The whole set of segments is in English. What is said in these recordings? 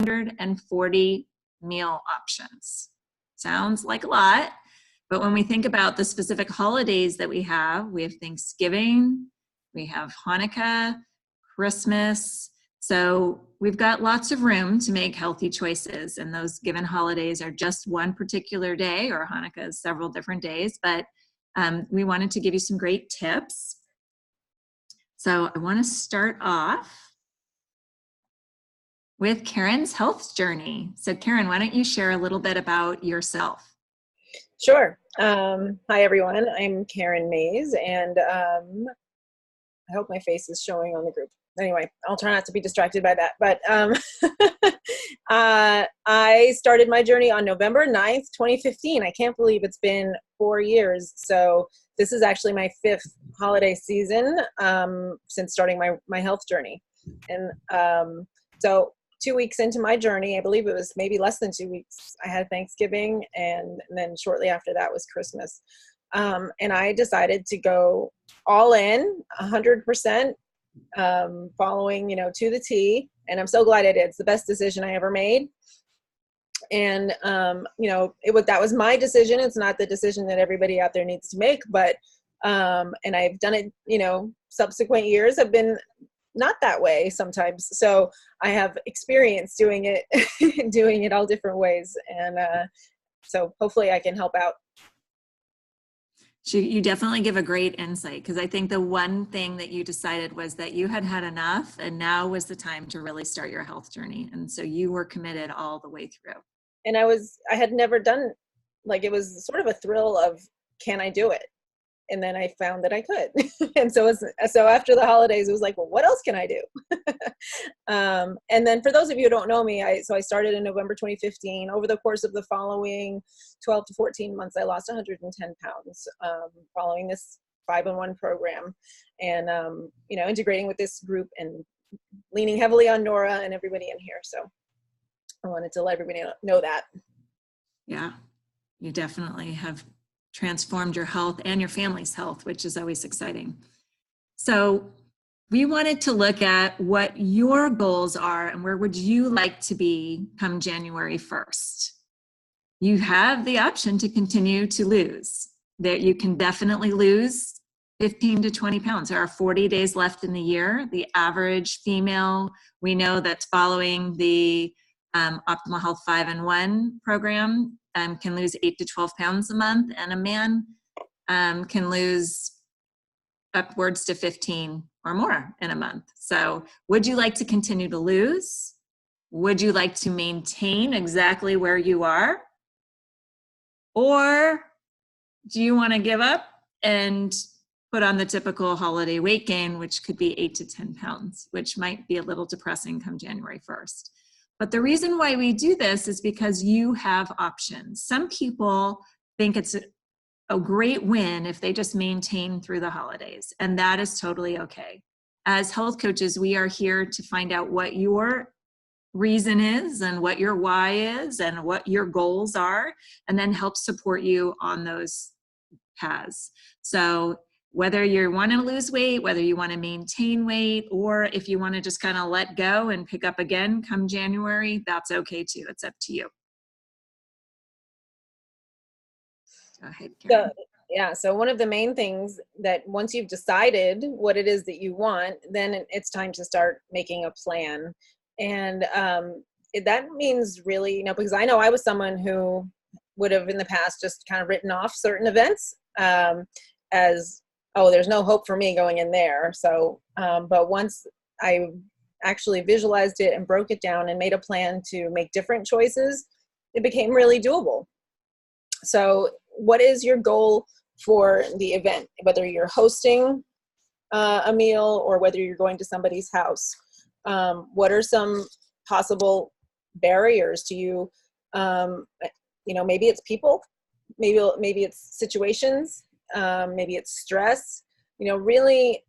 240 meal options. Sounds like a lot, but when we think about the specific holidays that we have Thanksgiving, we have Hanukkah, Christmas. So we've got lots of room to make healthy choices, and those given holidays are just one particular day, or Hanukkah is several different days, but we wanted to give you some great tips. So I want to start off with Karen's health journey. So Karen, why don't you share a little bit about yourself? Sure. Hi, everyone. I'm Karen Mays, and I hope my face is showing on the group. Anyway, I'll try not to be distracted by that. But I started my journey on November 9th, 2015. I can't believe it's been 4 years. So this is actually my 5th holiday season since starting my health journey. And so 2 weeks into my journey, I believe it was maybe less than 2 weeks, I had Thanksgiving, and then shortly after that was Christmas. And I decided to go all in, 100%, following, to the T. And I'm so glad I did. It's the best decision I ever made. And, that was my decision. It's not the decision that everybody out there needs to make, but, and I've done it, subsequent years have been not that way sometimes. So I have experience doing it all different ways. And, so hopefully I can help out. You definitely give a great insight, because I think the one thing that you decided was that you had had enough, and now was the time to really start your health journey. And so you were committed all the way through. And I had never done, it was sort of a thrill of, can I do it? And then I found that I could. And so after the holidays, it was like, well, what else can I do? And then for those of you who don't know me, I started in November 2015. Over the course of the following 12 to 14 months, I lost 110 pounds following this 5-in-1 program, and, integrating with this group and leaning heavily on Nora and everybody in here. So I wanted to let everybody know that. Yeah, you definitely have transformed your health and your family's health, which is always exciting. So we wanted to look at what your goals are and where would you like to be come January 1st. You have the option to continue to lose. That you can definitely lose 15 to 20 pounds. There are 40 days left in the year. The average female we know that's following the Optimal Health 5-in-1 program can lose 8 to 12 pounds a month, and a man can lose upwards to 15 or more in a month. So would you like to continue to lose? Would you like to maintain exactly where you are? Or do you want to give up and put on the typical holiday weight gain, which could be 8 to 10 pounds, which might be a little depressing come January 1st. But the reason why we do this is because you have options. Some people think it's a great win if they just maintain through the holidays, and that is totally okay. As health coaches, we are here to find out what your reason is and what your why is and what your goals are, and then help support you on those paths. So whether you want to lose weight, whether you want to maintain weight, or if you want to just kind of let go and pick up again come January, that's okay too. It's up to you. Go ahead, Karen. So one of the main things that once you've decided what it is that you want, then it's time to start making a plan. And that means really, because I know I was someone who would have in the past just kind of written off certain events as, oh, there's no hope for me going in there. So, but once I actually visualized it and broke it down and made a plan to make different choices, it became really doable. So what is your goal for the event? Whether you're hosting a meal or whether you're going to somebody's house, what are some possible barriers to you? Maybe it's people, maybe it's situations, maybe it's stress. Really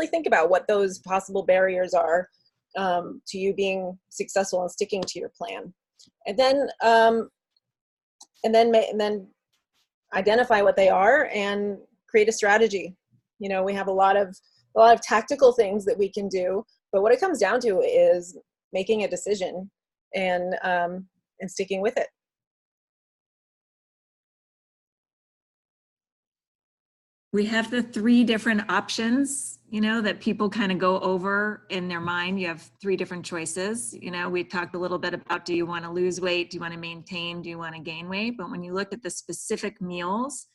think about what those possible barriers are to you being successful and sticking to your plan, and then identify what they are and create a strategy. We have a lot of tactical things that we can do, but what it comes down to is making a decision and sticking with it. We have the 3 different options, that people kind of go over in their mind. You have 3 different choices. We talked a little bit about, do you want to lose weight? Do you want to maintain? Do you want to gain weight? But when you look at the specific meals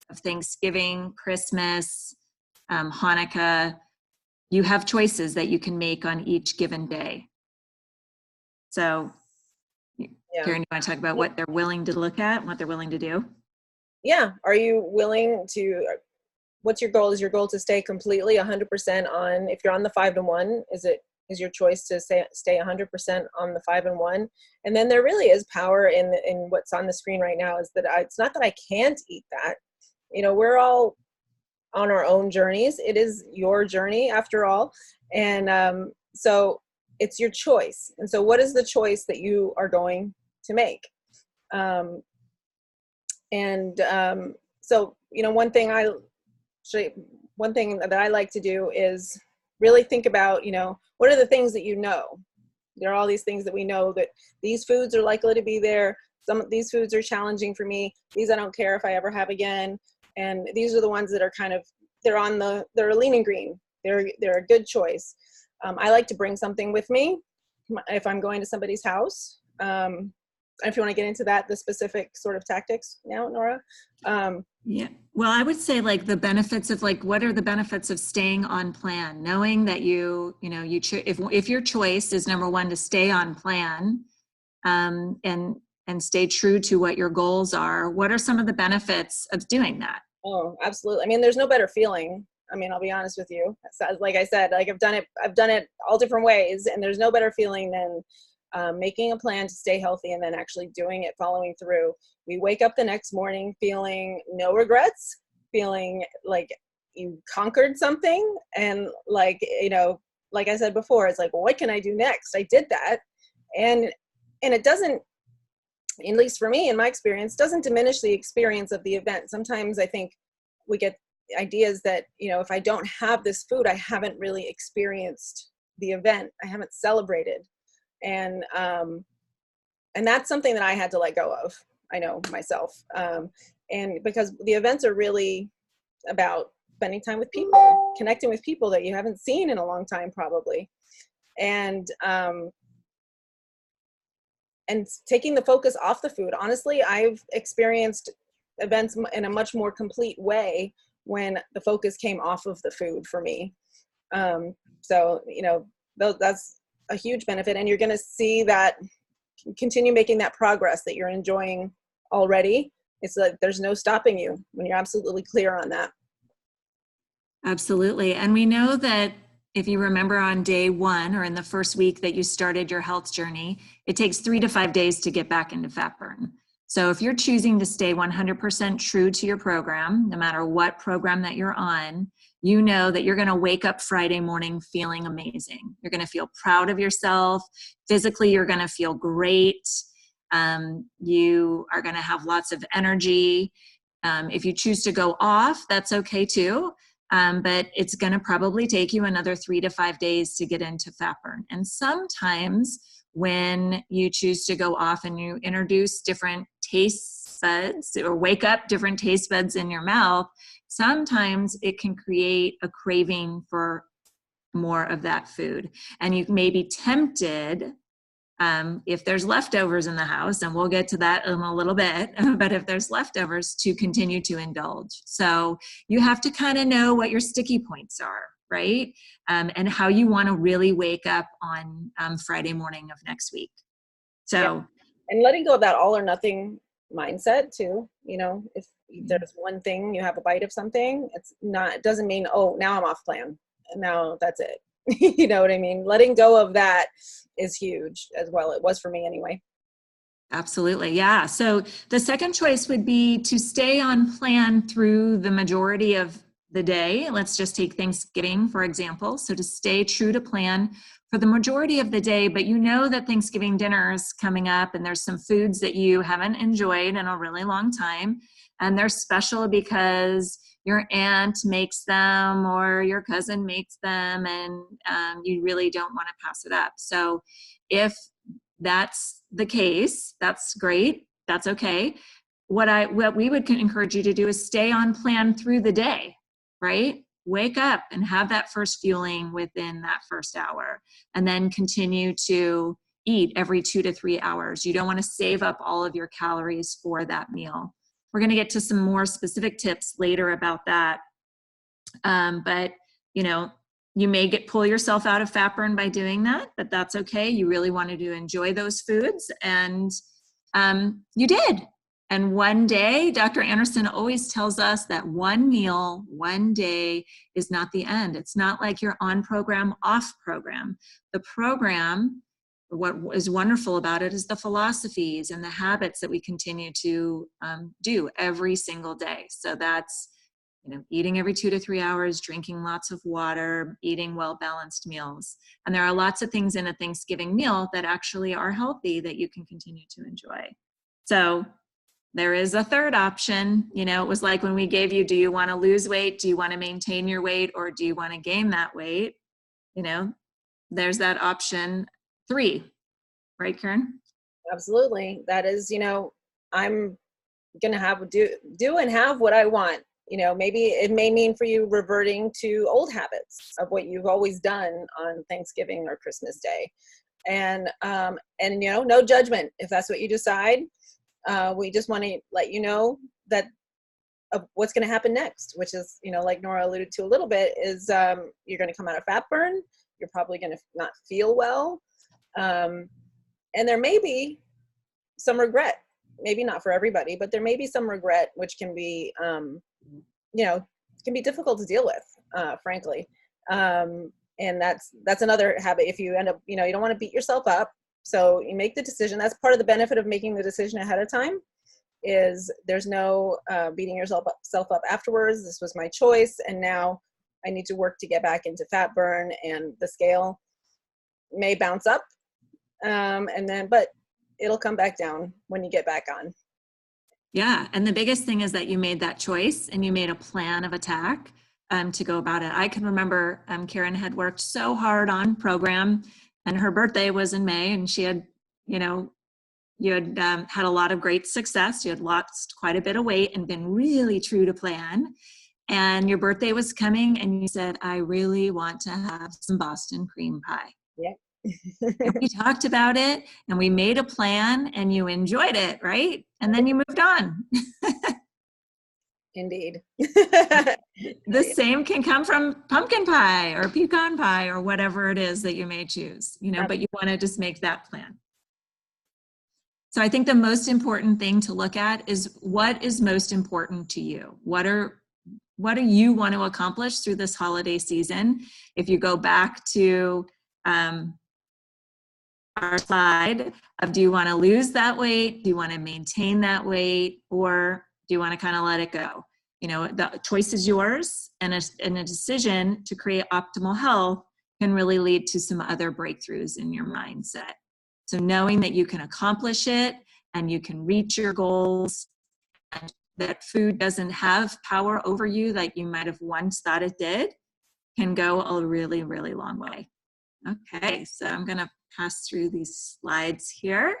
of Thanksgiving, Christmas, Hanukkah, you have choices that you can make on each given day. So, Karen, you want to talk about what they're willing to look at, what they're willing to do? Yeah. Are you willing to, what's your goal? Is your goal to stay completely 100% on, if you're on the 5 to 1, is your choice to stay 100% on the 5 and 1? And then there really is power in what's on the screen right now, is that it's not that I can't eat that. We're all on our own journeys. It is your journey after all. And so it's your choice. And so what is the choice that you are going to make? So, one thing that I like to do is really think about, what are the things that there are all these things that we know that these foods are likely to be there. Some of these foods are challenging for me. These I don't care if I ever have again. And these are the ones that are they're a lean and green. They're a good choice. I like to bring something with me if I'm going to somebody's house. If you want to get into the specific sort of tactics now, Nora. Yeah. Well, I would say the benefits of what are the benefits of staying on plan, knowing that if your choice is number 1 to stay on plan, and stay true to what your goals are, what are some of the benefits of doing that? Oh, absolutely. I mean, there's no better feeling. I mean, I'll be honest with you. Like I said, I've done it all different ways, and there's no better feeling than making a plan to stay healthy and then actually doing it, following through. We wake up the next morning feeling no regrets, feeling like you conquered something. And like I said before, it's well, what can I do next? I did that. And it doesn't, at least for me, in my experience, doesn't diminish the experience of the event. Sometimes I think we get ideas that, if I don't have this food, I haven't really experienced the event. I haven't celebrated. And that's something that I had to let go of. I know myself. And because the events are really about spending time with people, connecting with people that you haven't seen in a long time, probably. And taking the focus off the food. Honestly, I've experienced events in a much more complete way when the focus came off of the food for me. So, that's a huge benefit, and you're going to see that continue making that progress that you're enjoying already. It's there's no stopping you when you're absolutely clear on that. Absolutely. And we know that if you remember on day 1 or in the first week that you started your health journey, it takes 3 to 5 days to get back into fat burn. So if you're choosing to stay 100% true to your program, no matter what program that you're on, you know that you're going to wake up Friday morning feeling amazing. You're going to feel proud of yourself. Physically, you're going to feel great. You are going to have lots of energy. If you choose to go off, that's okay too. But it's going to probably take you another 3 to 5 days to get into fat burn. And sometimes when you choose to go off and you introduce different taste buds or wake up different taste buds in your mouth, sometimes it can create a craving for more of that food. And you may be tempted, if there's leftovers in the house, and we'll get to that in a little bit, but if there's leftovers, to continue to indulge. So you have to kind of know what your sticky points are, right? And how you want to really wake up on Friday morning of next week. So, yeah. And letting go of that all or nothing mindset too. If there's one thing, you have a bite of something, it doesn't mean, oh, now I'm off plan. Now that's it. You know what I mean? Letting go of that is huge as well. It was for me anyway. Absolutely. Yeah. So the second choice would be to stay on plan through the majority of the day. Let's just take Thanksgiving, for example. So to stay true to plan for the majority of the day, but you know that Thanksgiving dinner is coming up and there's some foods that you haven't enjoyed in a really long time. And they're special because your aunt makes them or your cousin makes them, and you really don't want to pass it up. So if that's the case, that's great. That's okay. What we would encourage you to do is stay on plan through the day, right? Wake up and have that first fueling within that first hour, and then continue to eat every 2 to 3 hours. You don't want to save up all of your calories for that meal. We're going to get to some more specific tips later about that. But, you know, you may pull yourself out of fat burn by doing that, but that's okay. You really wanted to enjoy those foods, and you did. And one day, Dr. Anderson always tells us that one meal, one day is not the end. It's not like you're on program, off program. The program, what is wonderful about it is the philosophies and the habits that we continue to do every single day. So that's, you know, eating every 2 to 3 hours, drinking lots of water, eating well-balanced meals. And there are lots of things in a Thanksgiving meal that actually are healthy that you can continue to enjoy. So there is a third option. You know, it was like when we gave you, do you want to lose weight? Do you want to maintain your weight? Or do you want to gain that weight? You know, there's that option 3, right, Karen? Absolutely. That is, you know, I'm going to have do and have what I want. You know, maybe it may mean for you reverting to old habits of what you've always done on Thanksgiving or Christmas Day. And you know, no judgment if that's what you decide. We just want to let you know that of what's going to happen next, which is, you know, like Nora alluded to a little bit, is you're going to come out of fat burn. You're probably going to not feel well. And there may be some regret, maybe not for everybody, but there may be some regret, which can be, you know, can be difficult to deal with, frankly. And that's another habit. If you end up, you know, you don't want to beat yourself up. So you make the decision. That's part of the benefit of making the decision ahead of time, is there's no beating yourself up afterwards. This was my choice, and now I need to work to get back into fat burn, and the scale may bounce up, but it'll come back down when you get back on. Yeah, and the biggest thing is that you made that choice and you made a plan of attack to go about it. I can remember Karen had worked so hard on program, and her birthday was in May, and she had, you know, you had had a lot of great success. You had lost quite a bit of weight and been really true to plan. And your birthday was coming, and you said, I really want to have some Boston cream pie. Yeah. And we talked about it, and we made a plan, and you enjoyed it, right? And then you moved on. Indeed. The same can come from pumpkin pie or pecan pie or whatever it is that you may choose, you know, but you want to just make that plan. So I think the most important thing to look at is what is most important to you. What do you want to accomplish through this holiday season? If you go back to our slide of, do you want to lose that weight? Do you want to maintain that weight? Or do you want to kind of let it go? You know, the choice is yours, and a decision to create optimal health can really lead to some other breakthroughs in your mindset. So knowing that you can accomplish it and you can reach your goals, and that food doesn't have power over you like you might have once thought it did, can go a really, really long way. Okay, so I'm going to pass through these slides here,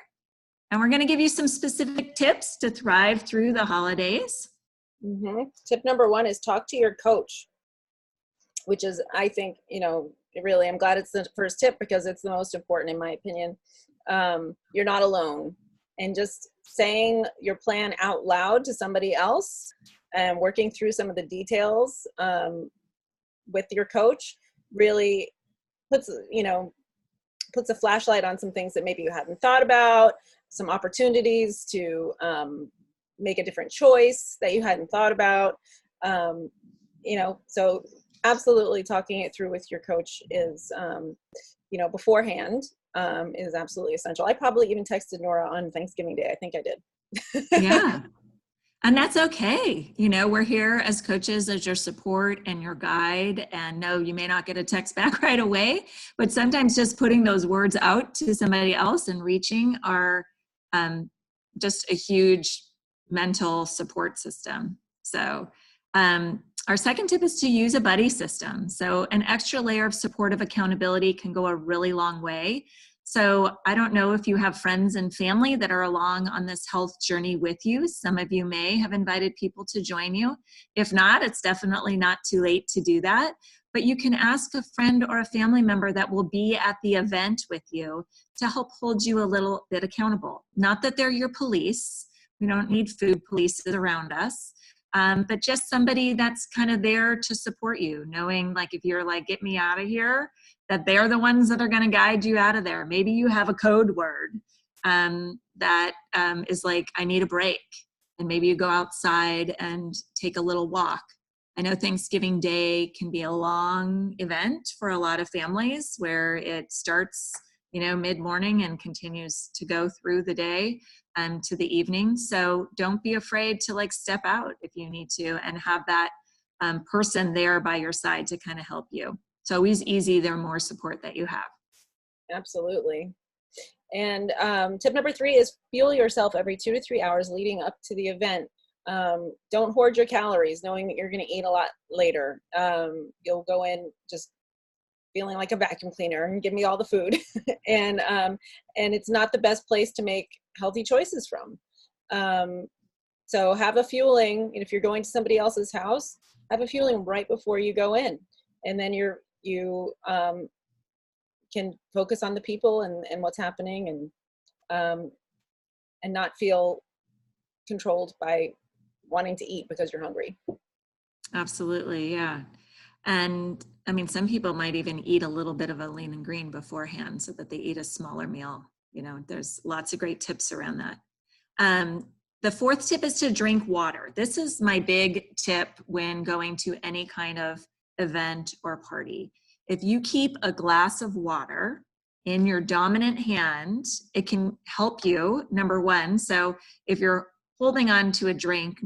and we're going to give you some specific tips to thrive through the holidays. Mm-hmm. Tip number 1 is talk to your coach, which is, I think, you know, really, I'm glad it's the first tip because it's the most important in my opinion. You're not alone, and just saying your plan out loud to somebody else and working through some of the details with your coach really puts a flashlight on some things that maybe you hadn't thought about, some opportunities to make a different choice that you hadn't thought about. You know, so absolutely talking it through with your coach is, you know, beforehand is absolutely essential. I probably even texted Nora on Thanksgiving Day. I think I did. Yeah. And that's okay. You know, we're here as coaches, as your support and your guide. And no, you may not get a text back right away, but sometimes just putting those words out to somebody else and reaching are just a huge mental support system. So our second tip is to use a buddy system. So an extra layer of supportive accountability can go a really long way. So I don't know if you have friends and family that are along on this health journey with you. Some of you may have invited people to join you. If not, it's definitely not too late to do that. But you can ask a friend or a family member that will be at the event with you to help hold you a little bit accountable. Not that they're your police. We don't need food polices around us. But just somebody that's kind of there to support you, knowing like if you're like, get me out of here, that they're the ones that are going to guide you out of there. Maybe you have a code word that is like, I need a break. And maybe you go outside and take a little walk. I know Thanksgiving Day can be a long event for a lot of families where it starts, mid-morning and continues to go through the day to the evening. So don't be afraid to like step out if you need to and have that person there by your side to kind of help you. It's always easy. The more support that you have. Absolutely. And tip number 3 is fuel yourself every 2 to 3 hours leading up to the event. Don't hoard your calories knowing that you're going to eat a lot later. You'll go in just feeling like a vacuum cleaner and give me all the food. and it's not the best place to make healthy choices from. So have a fueling. If you're going to somebody else's house, have a fueling right before you go in. And then you can focus on the people and what's happening and not feel controlled by wanting to eat because you're hungry. Absolutely. Yeah. And I mean, some people might even eat a little bit of a lean and green beforehand so that they eat a smaller meal. There's lots of great tips around that. The 4th tip is to drink water. This is my big tip when going to any kind of event or party. If you keep a glass of water in your dominant hand, it can help you, number one. So if you're holding on to a drink,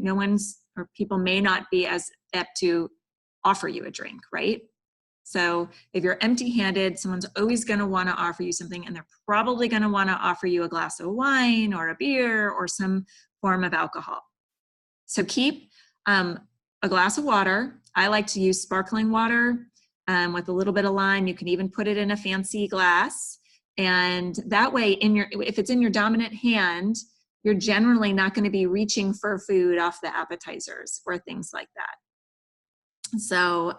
people may not be as apt to offer you a drink, right? So if you're empty-handed, someone's always going to want to offer you something, and they're probably going to want to offer you a glass of wine or a beer or some form of alcohol. So keep a glass of water. I like to use sparkling water with a little bit of lime. You can even put it in a fancy glass. And that way, if it's in your dominant hand, you're generally not going to be reaching for food off the appetizers or things like that. So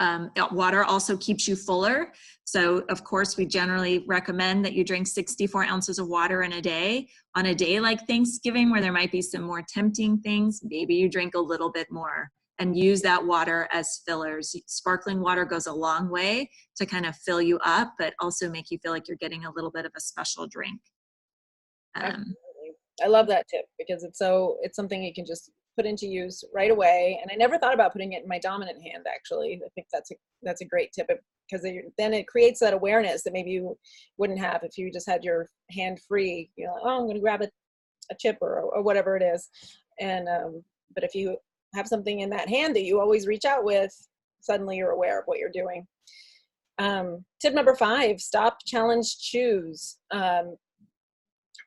water also keeps you fuller. So of course, we generally recommend that you drink 64 ounces of water in a day. On a day like Thanksgiving, where there might be some more tempting things, maybe you drink a little bit more and use that water as fillers. Sparkling water goes a long way to kind of fill you up, but also make you feel like you're getting a little bit of a special drink. Absolutely. I love that tip because it's something you can just put into use right away. And I never thought about putting it in my dominant hand, actually. I think that's a great tip because then it creates that awareness that maybe you wouldn't have if you just had your hand free. Like, oh, I'm going to grab a chip or whatever it is. And but if you have something in that hand that you always reach out with, suddenly you're aware of what you're doing. Tip number 5, stop, challenge, choose.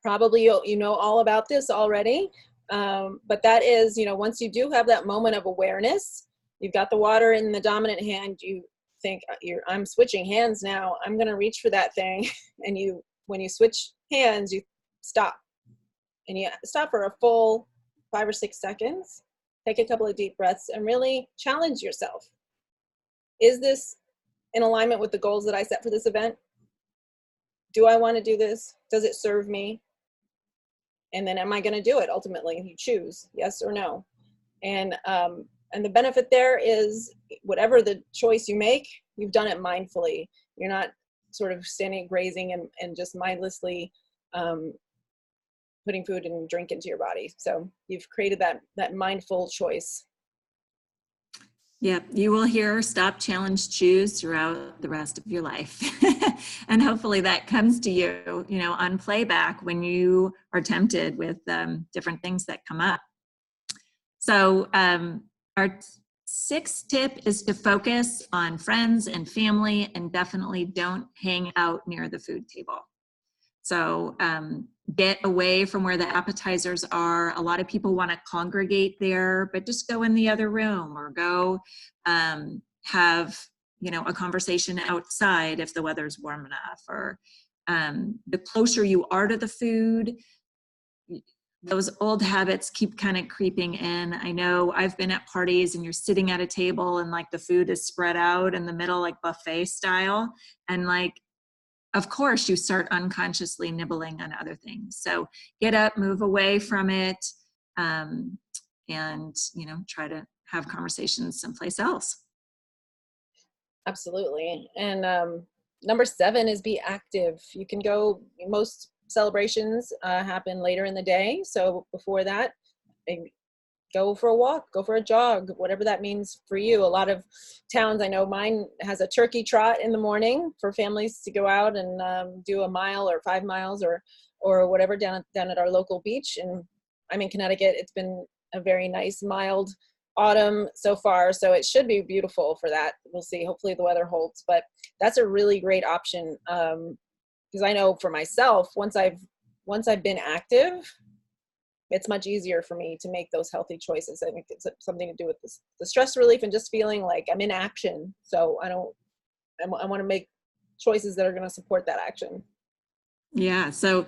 Probably you know all about this already, but that is, once you do have that moment of awareness, you've got the water in the dominant hand, you think, I'm switching hands now, I'm going to reach for that thing. And when you switch hands, you stop. And you stop for a full 5 or 6 seconds, take a couple of deep breaths, and really challenge yourself. Is this in alignment with the goals that I set for this event? Do I want to do this? Does it serve me? And then am I going to do it? Ultimately, you choose yes or no. And the benefit there is whatever the choice you make, you've done it mindfully. You're not sort of standing grazing and just mindlessly putting food and drink into your body. So you've created that mindful choice. Yeah, you will hear stop, challenge, choose throughout the rest of your life. And hopefully that comes to you, on playback when you are tempted with different things that come up. So our 6th tip is to focus on friends and family, and definitely don't hang out near the food table. So get away from where the appetizers are. A lot of people want to congregate there, but just go in the other room or go have, a conversation outside if the weather's warm enough, or The closer you are to the food, those old habits keep kind of creeping in. I know I've been at parties and you're sitting at a table and like the food is spread out in the middle, like buffet style. And like, of course, you start unconsciously nibbling on other things. So get up, move away from it, and, try to have conversations someplace else. Absolutely. And number 7 is be active. You can go, most celebrations happen later in the day. So before that, go for a walk, go for a jog, whatever that means for you. A lot of towns, I know mine has a turkey trot in the morning for families to go out and do a mile or 5 miles or whatever down at our local beach. And I'm in Connecticut. It's been a very nice, mild autumn so far, so it should be beautiful for that. We'll see. Hopefully the weather holds, but that's a really great option, because I know for myself, once I've been active, it's much easier for me to make those healthy choices. I think it's something to do with the stress relief and just feeling like I'm in action. So I want to make choices that are going to support that action. Yeah, so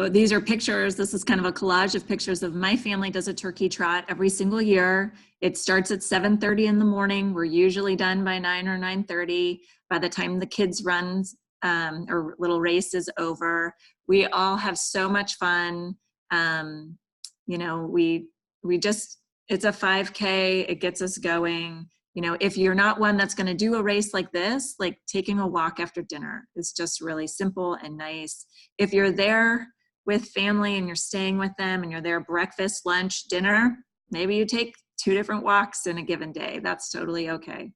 these are pictures. This is kind of a collage of pictures of my family does a turkey trot every single year. It starts at 7:30 in the morning. We're usually done by 9 or 9:30. By the time the kids run or little race is over, we all have so much fun. We just, it's a 5K. It gets us going. If you're not one that's going to do a race like this, like taking a walk after dinner is just really simple and nice. If you're there with family and you're staying with them and you're there breakfast, lunch, dinner, maybe you take 2 different walks in a given day. That's totally okay.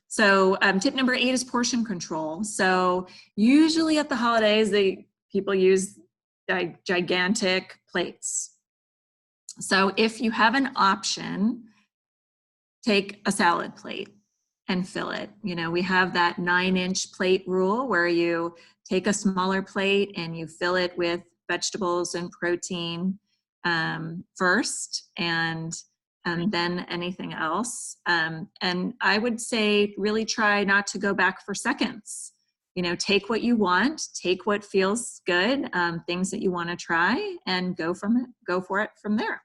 So tip number 8 is portion control. So usually at the holidays, people use gigantic plates. So if you have an option, take a salad plate and fill it. We have that 9-inch plate rule where you take a smaller plate and you fill it with vegetables and protein first, and then anything else. And I would say really try not to go back for seconds. Take what you want, take what feels good, things that you want to try, and go for it from there.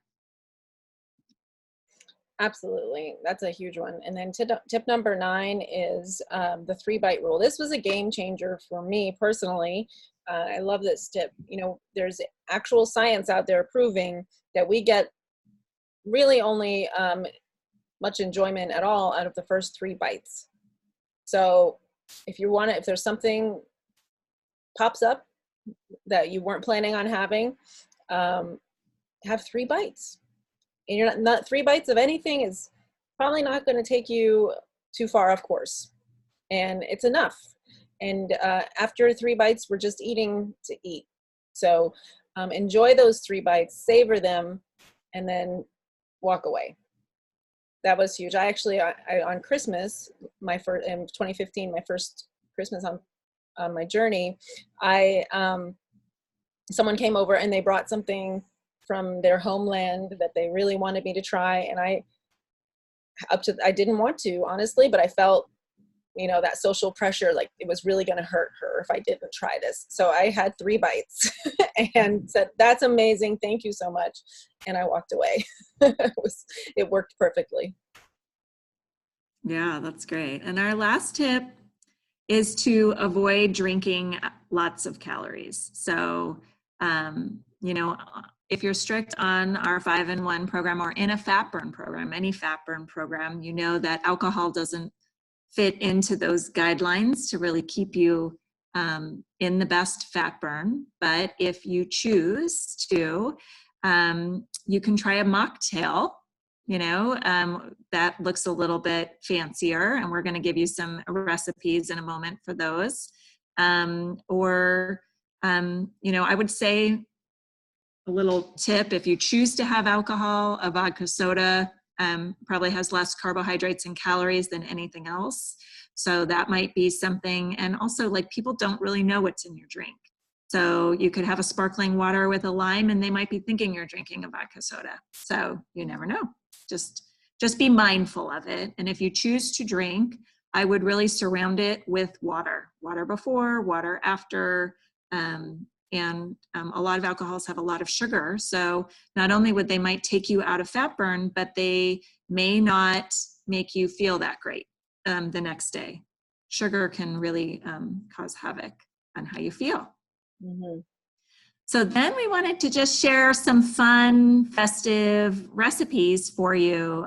Absolutely. That's a huge one. And then tip number 9 is the 3-bite rule. This was a game changer for me personally. I love this tip. There's actual science out there proving that we get really only much enjoyment at all out of the first 3 bites. So if there's something pops up that you weren't planning on having, have 3 bites. And you're not 3 bites of anything is probably not going to take you too far off course, and it's enough. And after 3 bites, we're just eating to eat. So enjoy those 3 bites, savor them, and then walk away. That was huge. I actually, on Christmas, in 2015, my first Christmas on my journey, someone came over and they brought something from their homeland that they really wanted me to try. And I didn't want to, honestly, but I felt, that social pressure, like it was really going to hurt her if I didn't try this. So I had 3 bites and said, that's amazing. Thank you so much. And I walked away. It worked perfectly. Yeah, that's great. And our last tip is to avoid drinking lots of calories. So, if you're strict on our 5-in-1 program or in a fat burn program, any fat burn program, you know that alcohol doesn't fit into those guidelines to really keep you in the best fat burn. But if you choose to, you can try a mocktail, that looks a little bit fancier, and we're going to give you some recipes in a moment for those. I would say, a little tip, if you choose to have alcohol, a vodka soda probably has less carbohydrates and calories than anything else. So that might be something. And also, like, people don't really know what's in your drink. So you could have a sparkling water with a lime and they might be thinking you're drinking a vodka soda. So you never know. Just be mindful of it. And if you choose to drink, I would really surround it with water. Water before, water after, and a lot of alcohols have a lot of sugar. So not only would they might take you out of fat burn, but they may not make you feel that great the next day. Sugar can really cause havoc on how you feel. Mm-hmm. So then we wanted to just share some fun, festive recipes for you.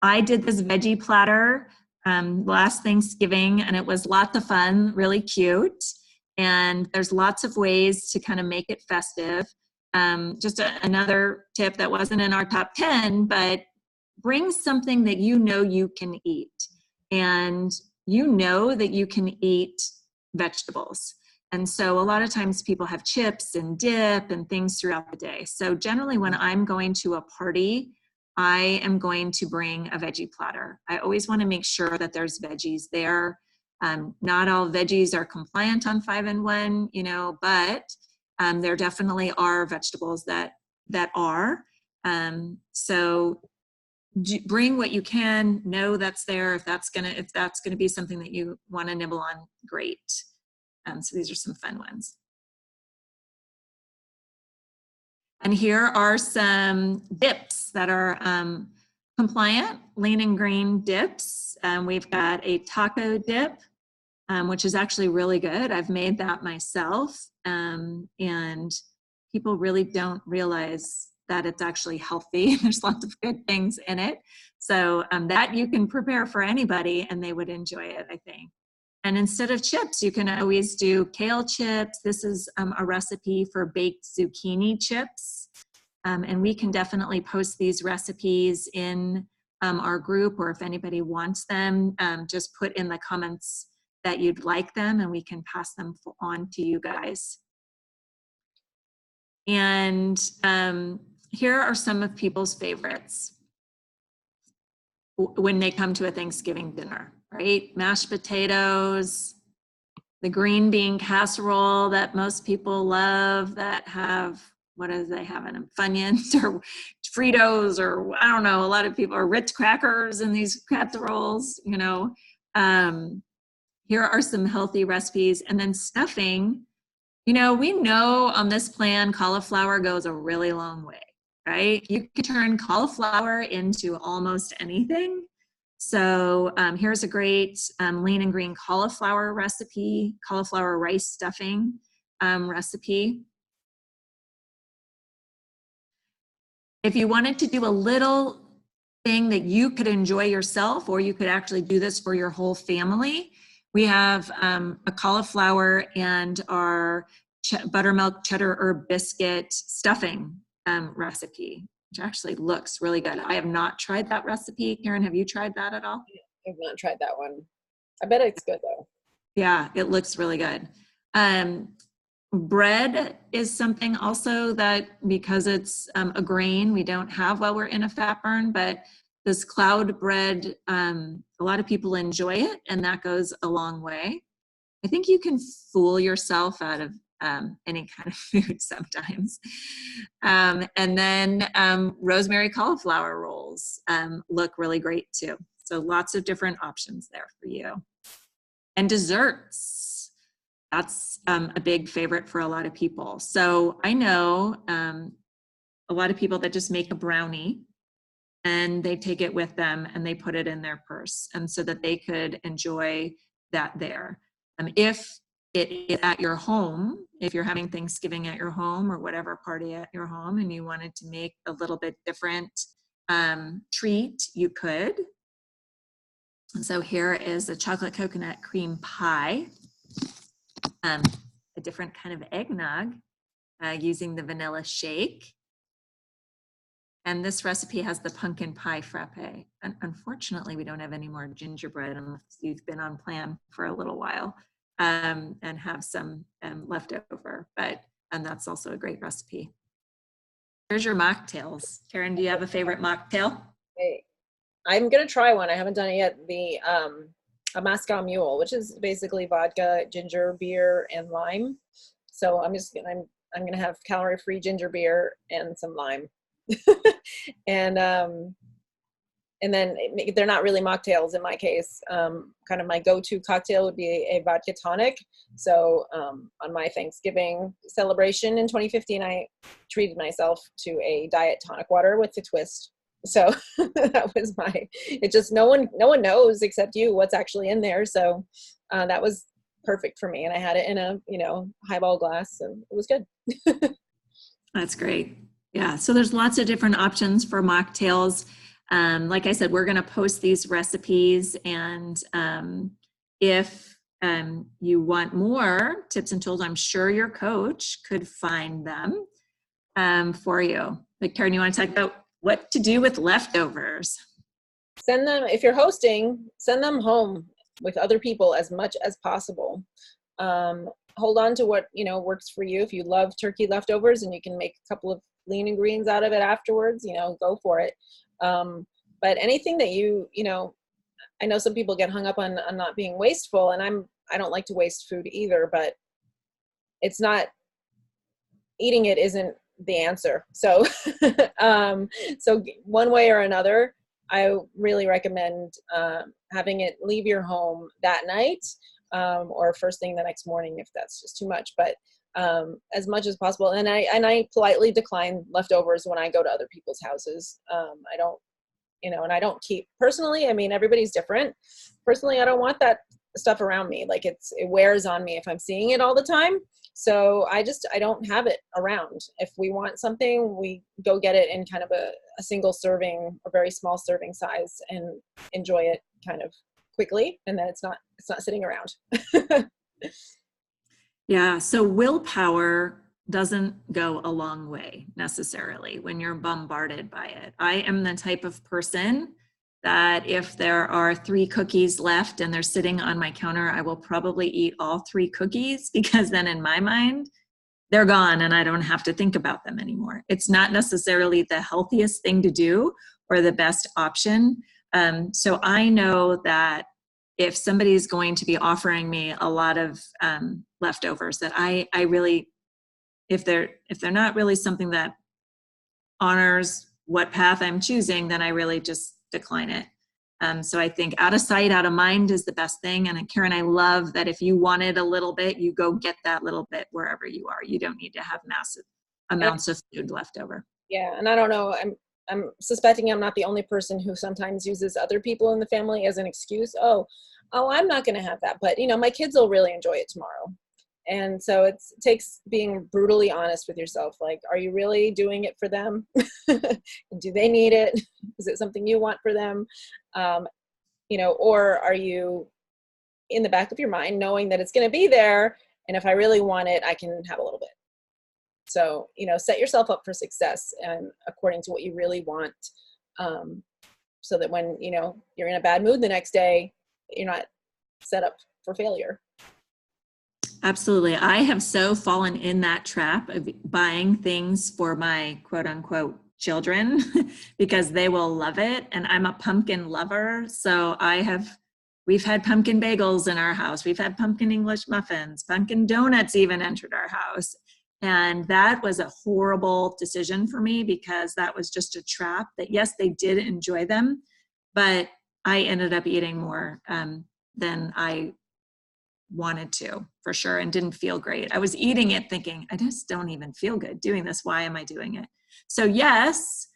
I did this veggie platter last Thanksgiving, and it was lots of fun, really cute. And there's lots of ways to kind of make it festive. Another tip that wasn't in our top 10, but bring something that you know you can eat. And you know that you can eat vegetables. And so a lot of times people have chips and dip and things throughout the day. So generally when I'm going to a party, I am going to bring a veggie platter. I always want to make sure that there's veggies there. Not all veggies are compliant on 5-in-1, you know, but there definitely are vegetables that are. So bring what you can, know that's there. If that's gonna be something that you want to nibble on, great. So these are some fun ones. And here are some dips that are compliant, lean and green dips. We've got a taco dip, which is actually really good. I've made that myself, and people really don't realize that it's actually healthy. There's lots of good things in it. So that you can prepare for anybody and they would enjoy it, I think. And instead of chips, you can always do kale chips. This is a recipe for baked zucchini chips. And we can definitely post these recipes in our group, or if anybody wants them, just put in the comments that you'd like them and we can pass them on to you guys. And here are some of people's favorites when they come to a Thanksgiving dinner, right? Mashed potatoes, the green bean casserole that most people love that have, what do they have in them? Funyuns or Fritos, or I don't know, a lot of people are Ritz crackers in these casseroles, you know. Here are some healthy recipes. And then stuffing, you know, we know on this plan, cauliflower goes a really long way, right? You can turn cauliflower into almost anything. So here's a great lean and green cauliflower recipe, cauliflower rice stuffing recipe. If you wanted to do a little thing that you could enjoy yourself, or you could actually do this for your whole family, we have a cauliflower and our buttermilk cheddar herb biscuit stuffing recipe, which actually looks really good. I have not tried that recipe. Karen, have you tried that at all? I've not tried that one. I bet it's good though. Yeah, it looks really good. Bread is something also that, because it's a grain, we don't have while we're in a fat burn, but this cloud bread, a lot of people enjoy it, and that goes a long way. I think you can fool yourself out of any kind of food sometimes. And then rosemary cauliflower rolls look really great too. So lots of different options there for you. And desserts, that's a big favorite for a lot of people. So I know a lot of people that just make a brownie and they take it with them and they put it in their purse, and so that they could enjoy that there. If it is at your home, if you're having Thanksgiving at your home or whatever party at your home and you wanted to make a little bit different treat, you could. And so here is a chocolate coconut cream pie, a different kind of eggnog using the vanilla shake. And this recipe has the pumpkin pie frappe. And unfortunately, we don't have any more gingerbread unless you've been on plan for a little while and have some left over. And that's also a great recipe. Here's your mocktails. Karen, do you have a favorite mocktail? Hey, I'm gonna try one. I haven't done it yet. The a Moscow Mule, which is basically vodka, ginger beer, and lime. So I'm gonna have calorie-free ginger beer and some lime. And and then they're not really mocktails in my case. Kind of my go-to cocktail would be a vodka tonic. So on my Thanksgiving celebration in 2015, I treated myself to a diet tonic water with a twist. So that was it just, no one knows except you what's actually in there. So that was perfect for me. And I had it in a, highball glass, and it was good. That's great. Yeah. So there's lots of different options for mocktails. Like I said, we're going to post these recipes, and if you want more tips and tools, I'm sure your coach could find them for you. Victoria, you want to talk about what to do with leftovers? Send them, if you're hosting, send them home with other people as much as possible. Hold on to what, works for you. If you love turkey leftovers and you can make a couple of lean and greens out of it afterwards, go for it. But anything that I know some people get hung up on not being wasteful, and I don't like to waste food either, but it's not, eating it isn't the answer. So, so one way or another, I really recommend having it leave your home that night, or first thing the next morning if that's just too much. But as much as possible, and I politely decline leftovers when I go to other people's houses. I don't, and I don't keep personally. I mean, everybody's different. Personally, I don't want that stuff around me. Like it wears on me if I'm seeing it all the time. So I don't have it around. If we want something, we go get it in kind of a single serving or very small serving size and enjoy it kind of quickly. And then it's not sitting around. Yeah. So willpower doesn't go a long way necessarily when you're bombarded by it. I am the type of person that if there are 3 cookies left and they're sitting on my counter, I will probably eat all 3 cookies, because then in my mind, they're gone and I don't have to think about them anymore. It's not necessarily the healthiest thing to do or the best option. So I know that if somebody's going to be offering me a lot of leftovers, that I really, if they're not really something that honors what path I'm choosing, then I really just decline it. So I think out of sight, out of mind is the best thing. And Karen, I love that if you wanted a little bit, you go get that little bit wherever you are. You don't need to have massive amounts of food left over. Yeah, and I don't know, I'm suspecting I'm not the only person who sometimes uses other people in the family as an excuse. Oh, I'm not going to have that, but my kids will really enjoy it tomorrow. And so it takes being brutally honest with yourself. Like, are you really doing it for them? Do they need it? Is it something you want for them? Or are you in the back of your mind knowing that it's going to be there, and if I really want it, I can have a little bit. So, set yourself up for success and according to what you really want, so that when, you're in a bad mood the next day, you're not set up for failure. Absolutely. I have so fallen in that trap of buying things for my quote unquote children because they will love it. And I'm a pumpkin lover. So we've had pumpkin bagels in our house. We've had pumpkin English muffins, pumpkin donuts even entered our house. And that was a horrible decision for me, because that was just a trap that, yes, they did enjoy them, but I ended up eating more than I wanted to, for sure, and didn't feel great. I was eating it thinking, I just don't even feel good doing this. Why am I doing it? So yes,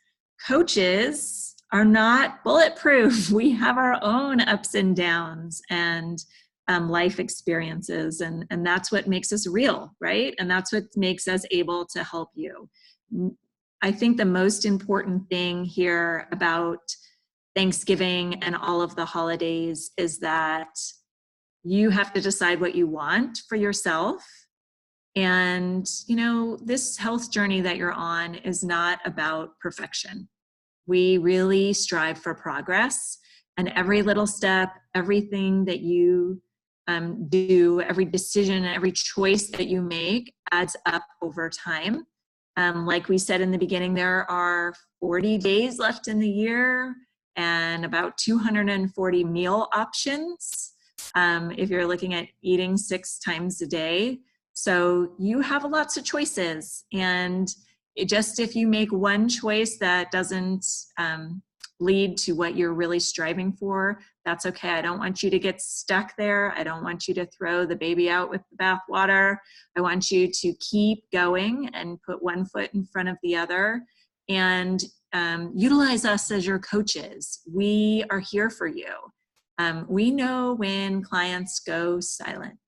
coaches are not bulletproof. We have our own ups and downs and life experiences, and that's what makes us real, right? And that's what makes us able to help you. I think the most important thing here about Thanksgiving and all of the holidays is that you have to decide what you want for yourself. And, this health journey that you're on is not about perfection. We really strive for progress, and every little step, everything that you do, every decision, every choice that you make adds up over time. Like we said in the beginning, there are 40 days left in the year and about 240 meal options. If you're looking at eating 6 times a day. So you have lots of choices. And if you make one choice that doesn't lead to what you're really striving for, that's okay. I don't want you to get stuck there. I don't want you to throw the baby out with the bathwater. I want you to keep going and put one foot in front of the other, and utilize us as your coaches. We are here for you. We know when clients go silent,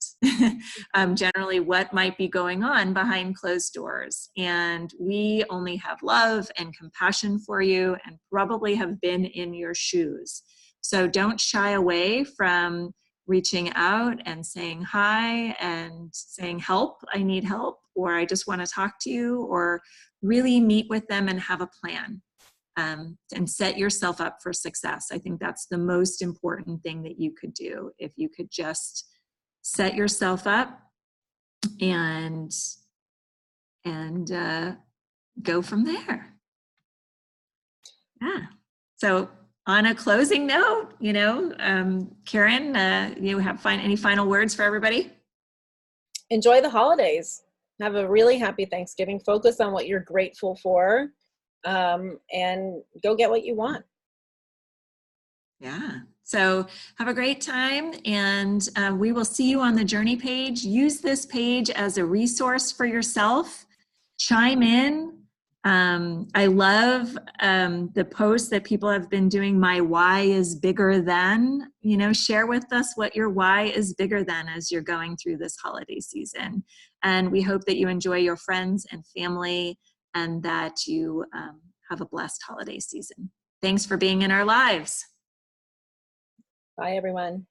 generally what might be going on behind closed doors. And we only have love and compassion for you, and probably have been in your shoes. So don't shy away from reaching out and saying hi and saying, help, I need help, or I just want to talk to you, or really meet with them and have a plan. And set yourself up for success. I think that's the most important thing that you could do. If you could just set yourself up and go from there. Yeah. So on a closing note, Karen, you have any final words for everybody? Enjoy the holidays. Have a really happy Thanksgiving. Focus on what you're grateful for. And go get what you want. Yeah. So have a great time, and we will see you on the journey page. Use this page as a resource for yourself. Chime in. I love the posts that people have been doing. My why is bigger than, share with us what your why is bigger than as you're going through this holiday season. And we hope that you enjoy your friends and family, and that you have a blessed holiday season. Thanks for being in our lives. Bye, everyone.